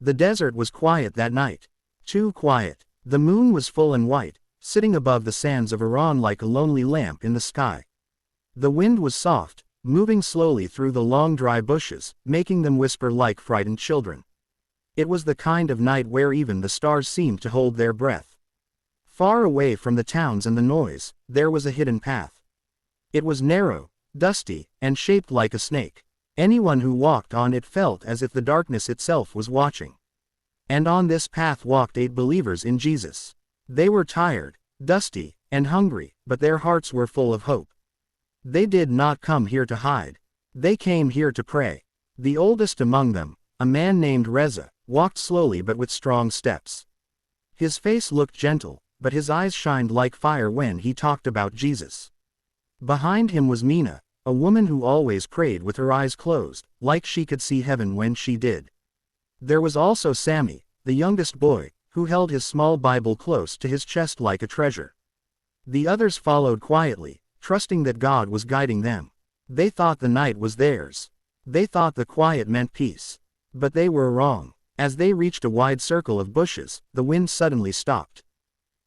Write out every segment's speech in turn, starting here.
The desert was quiet that night. Too quiet. The moon was full and white, sitting above the sands of Iran like a lonely lamp in the sky. The wind was soft, moving slowly through the long dry bushes, making them whisper like frightened children. It was the kind of night where even the stars seemed to hold their breath. Far away from the towns and the noise, there was a hidden path. It was narrow, dusty, and shaped like a snake. Anyone who walked on it felt as if the darkness itself was watching. And on this path walked 8 believers in Jesus. They were tired, dusty, and hungry, but their hearts were full of hope. They did not come here to hide. They came here to pray. The oldest among them, a man named Reza, walked slowly but with strong steps. His face looked gentle, but his eyes shined like fire when he talked about Jesus. Behind him was Mina, a woman who always prayed with her eyes closed, like she could see heaven when she did. There was also Sammy, the youngest boy, who held his small Bible close to his chest like a treasure. The others followed quietly, trusting that God was guiding them. They thought the night was theirs. They thought the quiet meant peace. But they were wrong. As they reached a wide circle of bushes, the wind suddenly stopped.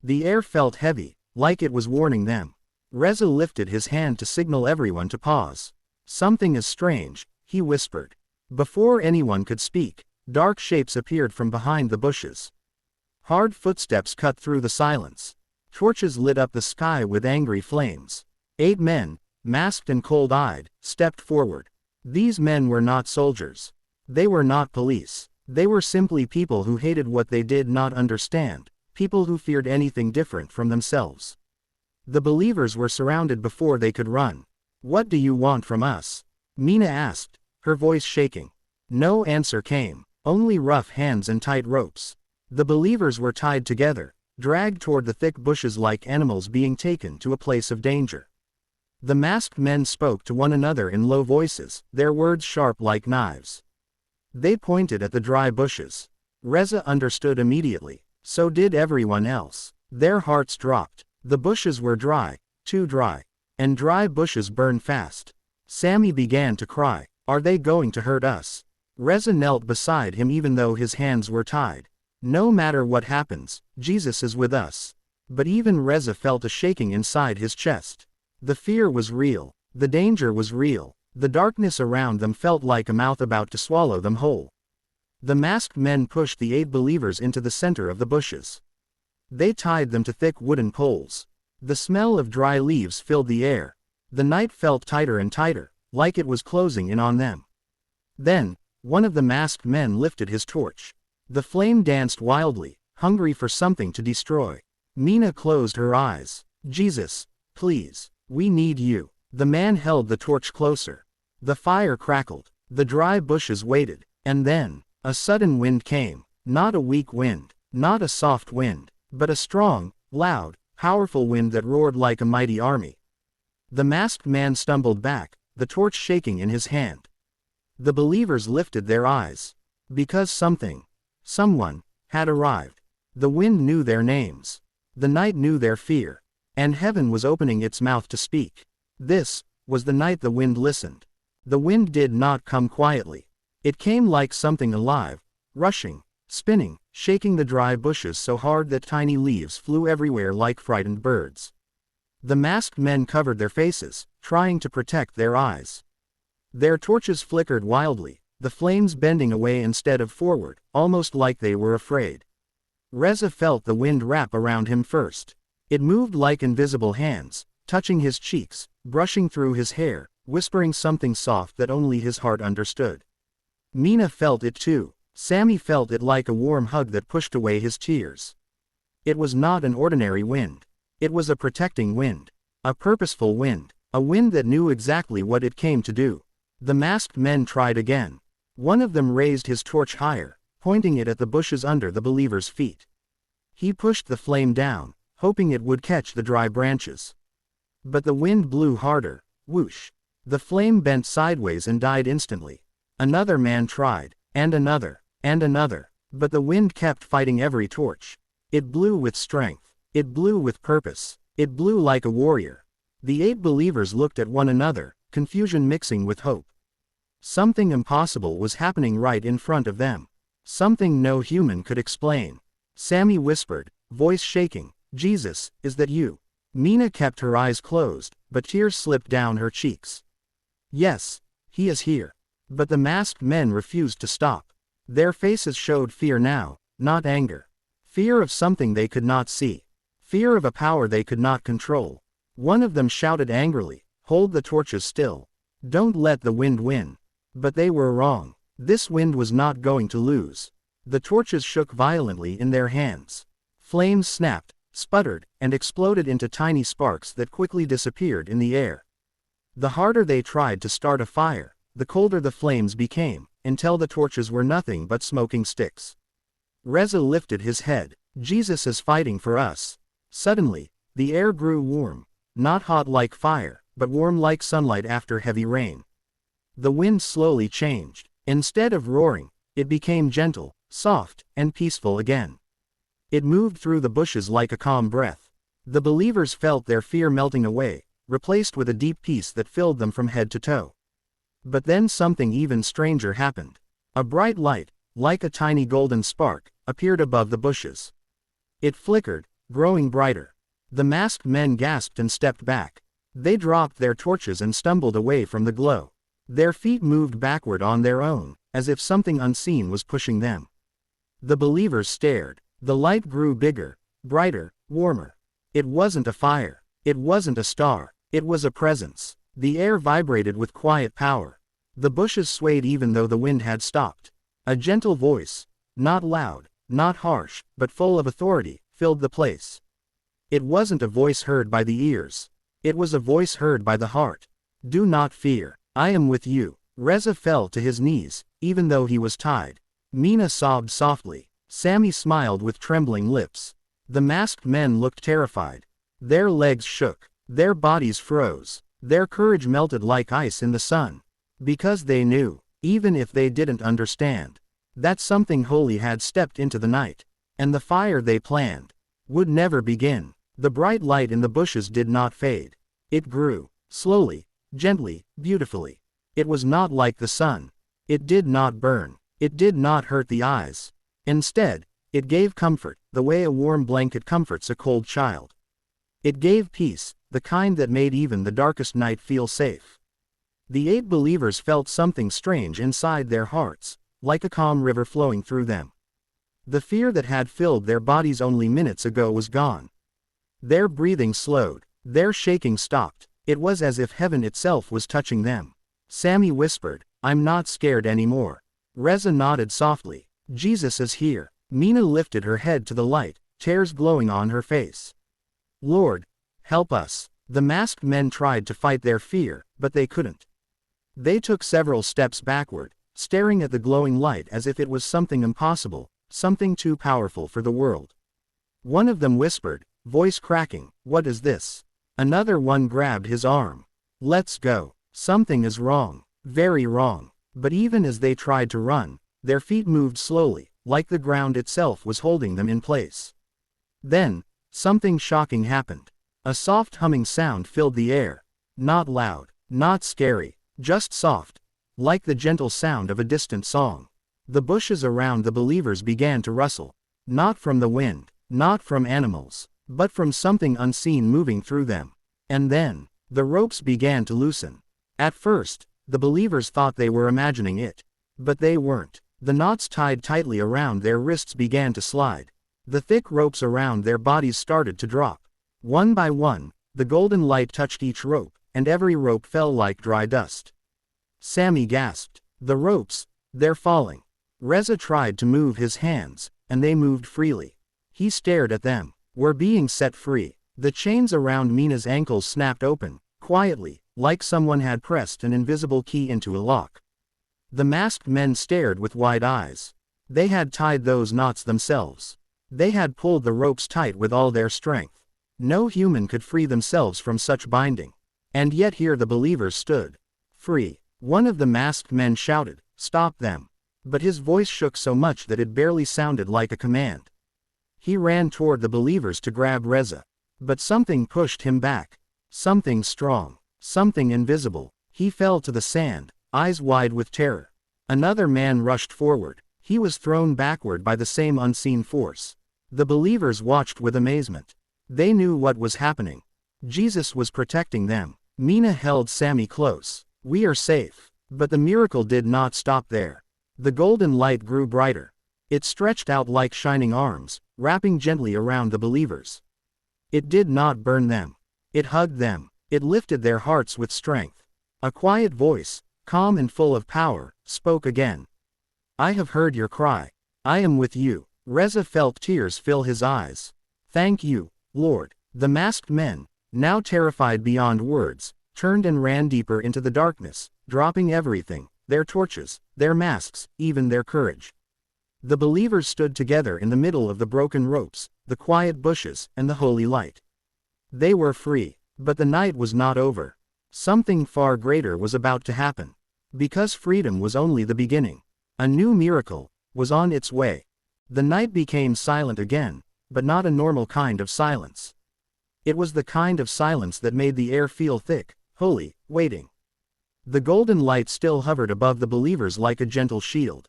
The air felt heavy, like it was warning them. Reza lifted his hand to signal everyone to pause. "Something is strange," he whispered. Before anyone could speak, dark shapes appeared from behind the bushes. Hard footsteps cut through the silence. Torches lit up the sky with angry flames. 8 men, masked and cold-eyed, stepped forward. These men were not soldiers. They were not police. They were simply people who hated what they did not understand, people who feared anything different from themselves. The believers were surrounded before they could run. "What do you want from us?" Mina asked, her voice shaking. No answer came, only rough hands and tight ropes. The believers were tied together, dragged toward the thick bushes like animals being taken to a place of danger. The masked men spoke to one another in low voices, their words sharp like knives. They pointed at the dry bushes. Reza understood immediately. So did everyone else. Their hearts dropped. The bushes were dry, too dry. And dry bushes burn fast. Sammy began to cry. "Are they going to hurt us?" Reza knelt beside him even though his hands were tied. "No matter what happens, Jesus is with us." But even Reza felt a shaking inside his chest. The fear was real. The danger was real. The darkness around them felt like a mouth about to swallow them whole. The masked men pushed the 8 believers into the center of the bushes. They tied them to thick wooden poles. The smell of dry leaves filled the air. The night felt tighter and tighter, like it was closing in on them. Then, one of the masked men lifted his torch. The flame danced wildly, hungry for something to destroy. Mina closed her eyes. "Jesus, please, we need you." The man held the torch closer. The fire crackled. The dry bushes waited. And then, a sudden wind came. Not a weak wind, not a soft wind, but a strong, loud, powerful wind that roared like a mighty army. The masked man stumbled back, the torch shaking in his hand. The believers lifted their eyes. Because someone, had arrived. The wind knew their names. The night knew their fear. And heaven was opening its mouth to speak. This was the night the wind listened. The wind did not come quietly. It came like something alive, rushing, spinning, shaking the dry bushes so hard that tiny leaves flew everywhere like frightened birds. The masked men covered their faces, trying to protect their eyes. Their torches flickered wildly, the flames bending away instead of forward, almost like they were afraid. Reza felt the wind wrap around him first. It moved like invisible hands, touching his cheeks, brushing through his hair, whispering something soft that only his heart understood. Mina felt it too. Sammy felt it like a warm hug that pushed away his tears. It was not an ordinary wind. It was a protecting wind. A purposeful wind. A wind that knew exactly what it came to do. The masked men tried again. One of them raised his torch higher, pointing it at the bushes under the believers' feet. He pushed the flame down, hoping it would catch the dry branches. But the wind blew harder. Whoosh. The flame bent sideways and died instantly. Another man tried, and another, but the wind kept fighting every torch. It blew with strength. It blew with purpose. It blew like a warrior. The 8 believers looked at one another, confusion mixing with hope. Something impossible was happening right in front of them. Something no human could explain. Sammy whispered, voice shaking, Jesus, is that you? Mina kept her eyes closed, but tears slipped down her cheeks. Yes, he is here. But the masked men refused to stop. Their faces showed fear now, not anger. Fear of something they could not see. Fear of a power they could not control. One of them shouted angrily, hold the torches still. Don't let the wind win. But they were wrong. This wind was not going to lose. The torches shook violently in their hands. Flames snapped, sputtered, and exploded into tiny sparks that quickly disappeared in the air. The harder they tried to start a fire, the colder the flames became, until the torches were nothing but smoking sticks. Reza lifted his head. Jesus is fighting for us. Suddenly, the air grew warm, not hot like fire, but warm like sunlight after heavy rain. The wind slowly changed. Instead of roaring, it became gentle, soft, and peaceful again. It moved through the bushes like a calm breath. The believers felt their fear melting away, replaced with a deep peace that filled them from head to toe. But then something even stranger happened. A bright light, like a tiny golden spark, appeared above the bushes. It flickered, growing brighter. The masked men gasped and stepped back. They dropped their torches and stumbled away from the glow. Their feet moved backward on their own, as if something unseen was pushing them. The believers stared. The light grew bigger, brighter, warmer. It wasn't a fire. It wasn't a star. It was a presence. The air vibrated with quiet power. The bushes swayed even though the wind had stopped. A gentle voice, not loud, not harsh, but full of authority, filled the place. It wasn't a voice heard by the ears. It was a voice heard by the heart. Do not fear. I am with you. Reza fell to his knees, even though he was tied. Mina sobbed softly. Sammy smiled with trembling lips. The masked men looked terrified. Their legs shook. Their bodies froze. Their courage melted like ice in the sun. Because they knew, even if they didn't understand, that something holy had stepped into the night. And the fire they planned would never begin. The bright light in the bushes did not fade. It grew, slowly, gently, beautifully. It was not like the sun. It did not burn. It did not hurt the eyes. Instead, it gave comfort, the way a warm blanket comforts a cold child. It gave peace, the kind that made even the darkest night feel safe. The 8 believers felt something strange inside their hearts, like a calm river flowing through them. The fear that had filled their bodies only minutes ago was gone. Their breathing slowed. Their shaking stopped. It was as if heaven itself was touching them. Sammy whispered, I'm not scared anymore. Reza nodded softly. Jesus is here. Mina lifted her head to the light, tears glowing on her face. Lord, help us. The masked men tried to fight their fear, but they couldn't. They took several steps backward, staring at the glowing light as if it was something impossible, something too powerful for the world. One of them whispered, voice cracking, what is this? Another one grabbed his arm. Let's go. Something is wrong. Very wrong. But even as they tried to run, their feet moved slowly, like the ground itself was holding them in place. Then, something shocking happened. A soft humming sound filled the air. Not loud, not scary, just soft, like the gentle sound of a distant song. The bushes around the believers began to rustle. Not from the wind, not from animals, but from something unseen moving through them. And then, the ropes began to loosen. At first, the believers thought they were imagining it. But they weren't. The knots tied tightly around their wrists began to slide. The thick ropes around their bodies started to drop. One by one, the golden light touched each rope, and every rope fell like dry dust. Sammy gasped. The ropes, they're falling. Reza tried to move his hands, and they moved freely. He stared at them. We're being set free. The chains around Mina's ankles snapped open, quietly, like someone had pressed an invisible key into a lock. The masked men stared with wide eyes. They had tied those knots themselves. They had pulled the ropes tight with all their strength. No human could free themselves from such binding. And yet here the believers stood. Free. One of the masked men shouted, stop them. But his voice shook so much that it barely sounded like a command. He ran toward the believers to grab Reza. But something pushed him back. Something strong. Something invisible. He fell to the sand, eyes wide with terror. Another man rushed forward. He was thrown backward by the same unseen force. The believers watched with amazement. They knew what was happening. Jesus was protecting them. Mina held Sammy close. "We are safe." But the miracle did not stop there. The golden light grew brighter. It stretched out like shining arms, wrapping gently around the believers. It did not burn them. It hugged them. It lifted their hearts with strength. A quiet voice, calm and full of power, spoke again. "I have heard your cry. I am with you." Reza felt tears fill his eyes. "Thank you, Lord." The masked men, now terrified beyond words, turned and ran deeper into the darkness, dropping everything, their torches, their masks, even their courage. The believers stood together in the middle of the broken ropes, the quiet bushes, and the holy light. They were free, but the night was not over. Something far greater was about to happen. Because freedom was only the beginning. A new miracle was on its way. The night became silent again, but not a normal kind of silence. It was the kind of silence that made the air feel thick, holy, waiting. The golden light still hovered above the believers like a gentle shield.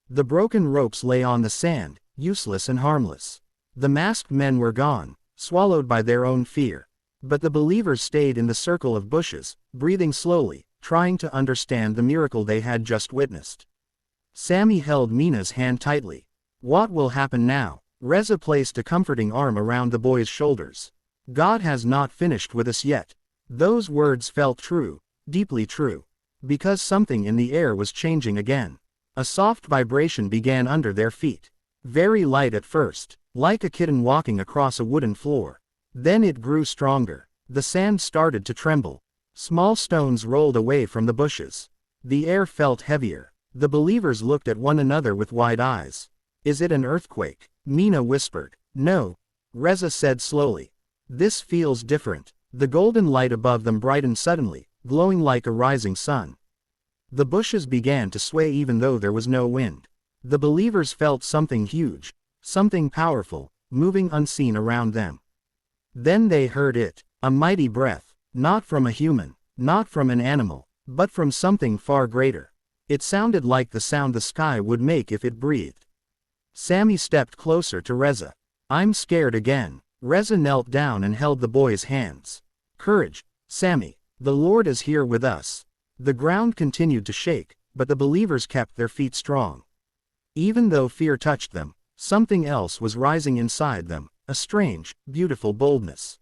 The broken ropes lay on the sand, useless and harmless. The masked men were gone, swallowed by their own fear. But the believers stayed in the circle of bushes, breathing slowly, trying to understand the miracle they had just witnessed. Sammy held Mina's hand tightly. "What will happen now?" Reza placed a comforting arm around the boy's shoulders. "God has not finished with us yet." Those words felt true, deeply true. Because something in the air was changing again. A soft vibration began under their feet. Very light at first, like a kitten walking across a wooden floor. Then it grew stronger. The sand started to tremble. Small stones rolled away from the bushes. The air felt heavier. The believers looked at one another with wide eyes. "Is it an earthquake?" Mina whispered. "No," Reza said slowly. "This feels different." The golden light above them brightened suddenly, glowing like a rising sun. The bushes began to sway even though there was no wind. The believers felt something huge, something powerful, moving unseen around them. Then they heard it, a mighty breath, not from a human, not from an animal, but from something far greater. It sounded like the sound the sky would make if it breathed. Sammy stepped closer to Reza. "I'm scared again." Reza knelt down and held the boy's hands. "Courage, Sammy. The Lord is here with us." The ground continued to shake, but the believers kept their feet strong. Even though fear touched them, something else was rising inside them, a strange, beautiful boldness.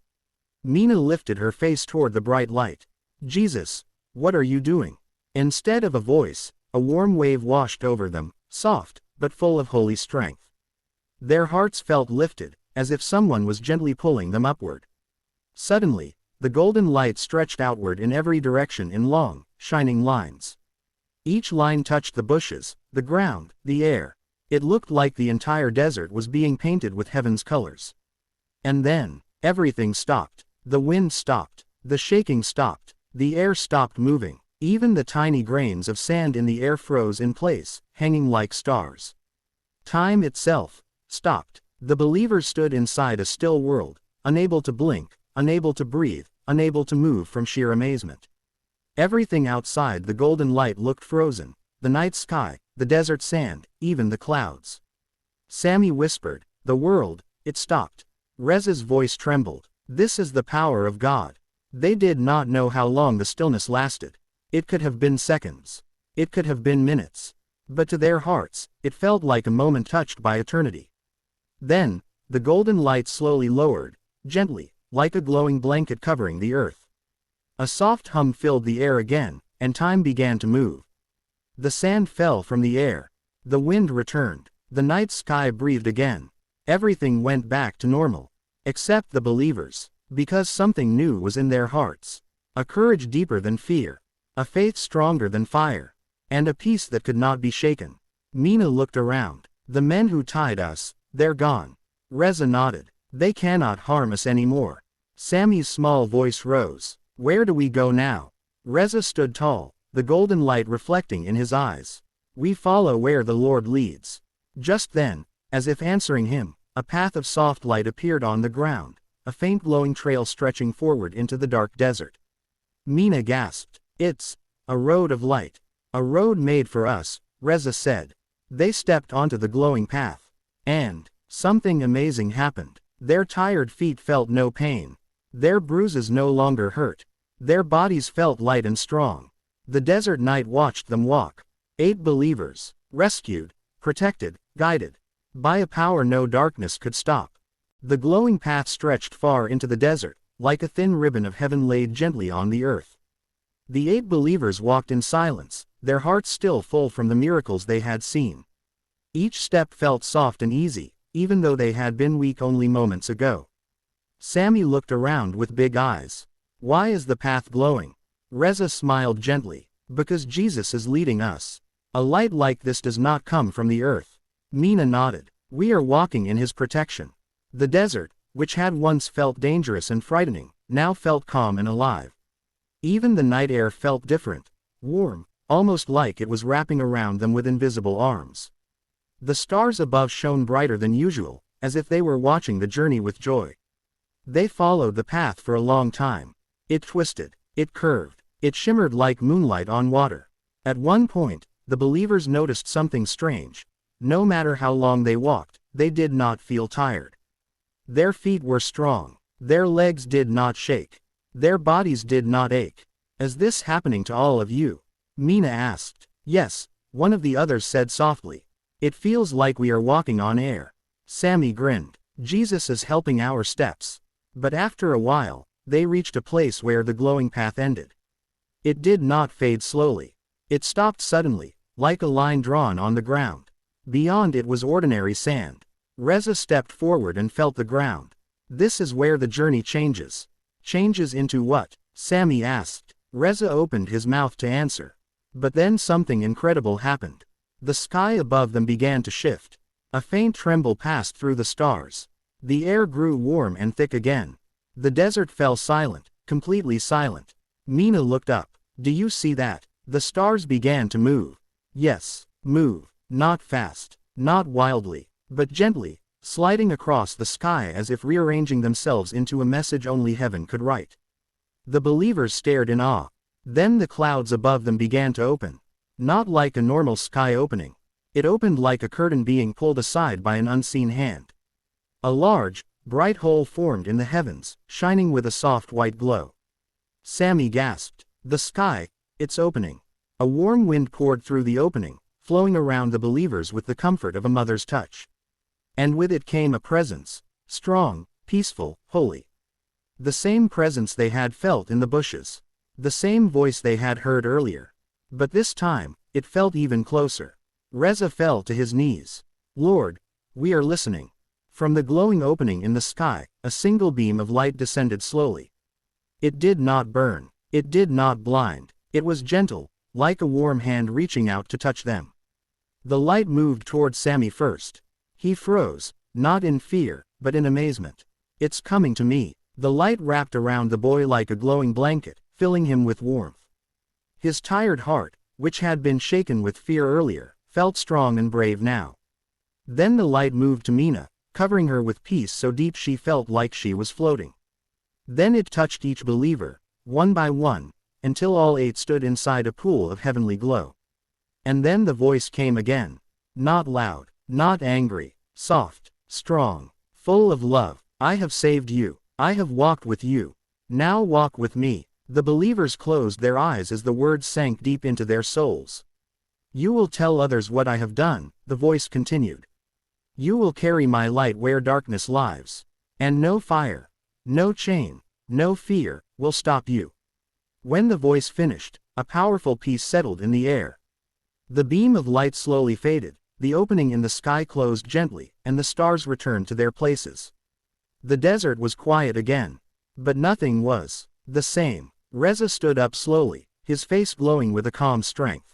Mina lifted her face toward the bright light. "Jesus, what are you doing?" Instead of a voice, a warm wave washed over them, soft, but full of holy strength. Their hearts felt lifted, as if someone was gently pulling them upward. Suddenly, the golden light stretched outward in every direction in long, shining lines. Each line touched the bushes, the ground, the air. It looked like the entire desert was being painted with heaven's colors. And then, everything stopped. The wind stopped. The shaking stopped. The air stopped moving. Even the tiny grains of sand in the air froze in place, hanging like stars. Time itself stopped. The believers stood inside a still world, unable to blink, unable to breathe, unable to move from sheer amazement. Everything outside the golden light looked frozen, the night sky, the desert sand, even the clouds. Sammy whispered, "The world, it stopped." Reza's voice trembled. "This is the power of God." They did not know how long the stillness lasted. It could have been seconds. It could have been minutes. But to their hearts, it felt like a moment touched by eternity. Then, the golden light slowly lowered, gently, like a glowing blanket covering the earth. A soft hum filled the air again, and time began to move. The sand fell from the air. The wind returned. The night sky breathed again. Everything went back to normal. Except the believers. Because something new was in their hearts. A courage deeper than fear. A faith stronger than fire. And a peace that could not be shaken. Mina looked around. "The men who tied us, they're gone." Reza nodded. "They cannot harm us anymore." Sammy's small voice rose. "Where do we go now?" Reza stood tall, the golden light reflecting in his eyes. "We follow where the Lord leads." Just then, as if answering him, a path of soft light appeared on the ground, a faint glowing trail stretching forward into the dark desert. Mina gasped. "It's a road of light." "A road made for us," Reza said. They stepped onto the glowing path. And something amazing happened. Their tired feet felt no pain. Their bruises no longer hurt. Their bodies felt light and strong. The desert night watched them walk. 8 believers, rescued, protected, guided by a power no darkness could stop. The glowing path stretched far into the desert, like a thin ribbon of heaven laid gently on the earth. The 8 believers walked in silence, their hearts still full from the miracles they had seen. Each step felt soft and easy, even though they had been weak only moments ago. Sammy looked around with big eyes. Why is the path glowing? Reza smiled gently. Because Jesus is leading us. A light like this does not come from the earth. Mina nodded. We are walking in his protection. The desert, which had once felt dangerous and frightening, now felt calm and alive. Even the night air felt different. Warm, almost like it was wrapping around them with invisible arms. The stars above shone brighter than usual, as if they were watching the journey with joy. They followed the path for a long time. It twisted, it curved, it shimmered like moonlight on water. At one point, the believers noticed something strange. No matter how long they walked, they did not feel tired. Their feet were strong. Their legs did not shake. Their bodies did not ache. Is this happening to all of you? Mina asked. Yes, one of the others said softly. It feels like we are walking on air. Sammy grinned. Jesus is helping our steps. But after a while, they reached a place where the glowing path ended. It did not fade slowly. It stopped suddenly, like a line drawn on the ground. Beyond it was ordinary sand. Reza stepped forward and felt the ground. This is where the journey changes. Changes into what? Sammy asked. Reza opened his mouth to answer. But then something incredible happened. The sky above them began to shift. A faint tremble passed through the stars. The air grew warm and thick again. The desert fell silent, completely silent. Mina looked up. Do you see that? The stars began to move. Yes, move. Not fast, not wildly, but gently, sliding across the sky as if rearranging themselves into a message only heaven could write. The believers stared in awe. Then the clouds above them began to open. Not like a normal sky opening. It opened like a curtain being pulled aside by an unseen hand. A large, bright hole formed in the heavens, shining with a soft white glow. Sammy gasped. The sky, it's opening. A warm wind poured through the opening, flowing around the believers with the comfort of a mother's touch. And with it came a presence, strong, peaceful, holy. The same presence they had felt in the bushes. The same voice they had heard earlier. But this time, it felt even closer. Reza fell to his knees. Lord, we are listening. From the glowing opening in the sky, a single beam of light descended slowly. It did not burn. It did not blind. It was gentle, like a warm hand reaching out to touch them. The light moved toward Sammy first. He froze, not in fear, but in amazement. It's coming to me. The light wrapped around the boy like a glowing blanket, filling him with warmth. His tired heart, which had been shaken with fear earlier, felt strong and brave now. Then the light moved to Mina, covering her with peace so deep she felt like she was floating. Then it touched each believer, one by one, until all 8 stood inside a pool of heavenly glow. And then the voice came again. Not loud, not angry, soft, strong, full of love. I have saved you. I have walked with you. Now walk with me. The believers closed their eyes as the words sank deep into their souls. You will tell others what I have done, the voice continued. You will carry my light where darkness lies. And no fire, no chain, no fear, will stop you. When the voice finished, a powerful peace settled in the air. The beam of light slowly faded, the opening in the sky closed gently, and the stars returned to their places. The desert was quiet again. But nothing was the same. Reza stood up slowly, his face glowing with a calm strength.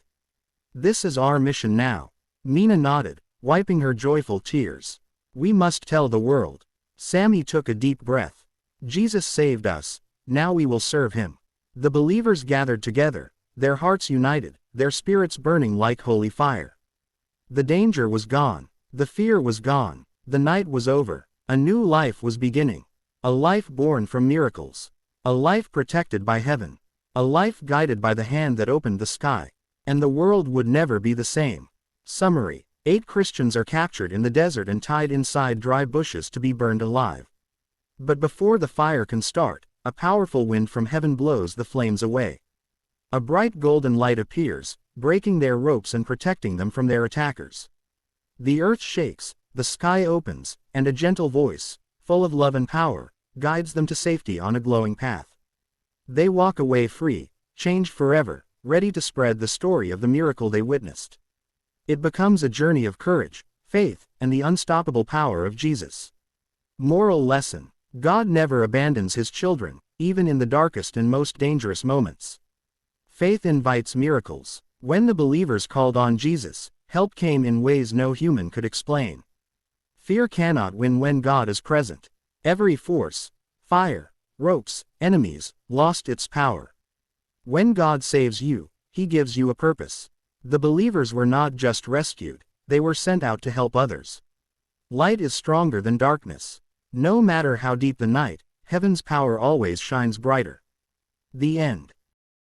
This is our mission now. Mina nodded, wiping her joyful tears. We must tell the world. Sammy took a deep breath. Jesus saved us, now we will serve him. The believers gathered together, their hearts united, their spirits burning like holy fire. The danger was gone. The fear was gone. The night was over. A new life was beginning. A life born from miracles. A life protected by heaven. A life guided by the hand that opened the sky. And the world would never be the same. Summary. 8 Christians are captured in the desert and tied inside dry bushes to be burned alive. But before the fire can start, a powerful wind from heaven blows the flames away. A bright golden light appears, breaking their ropes and protecting them from their attackers. The earth shakes, the sky opens, and a gentle voice, full of love and power, guides them to safety on a glowing path. They walk away free, changed forever, ready to spread the story of the miracle they witnessed. It becomes a journey of courage, faith, and the unstoppable power of Jesus. Moral lesson: God never abandons his children, even in the darkest and most dangerous moments. Faith invites miracles. When the believers called on Jesus, help came in ways no human could explain. Fear cannot win when God is present. Every force, fire, ropes, enemies, lost its power. When God saves you, he gives you a purpose. The believers were not just rescued, they were sent out to help others. Light is stronger than darkness. No matter how deep the night, heaven's power always shines brighter. The end.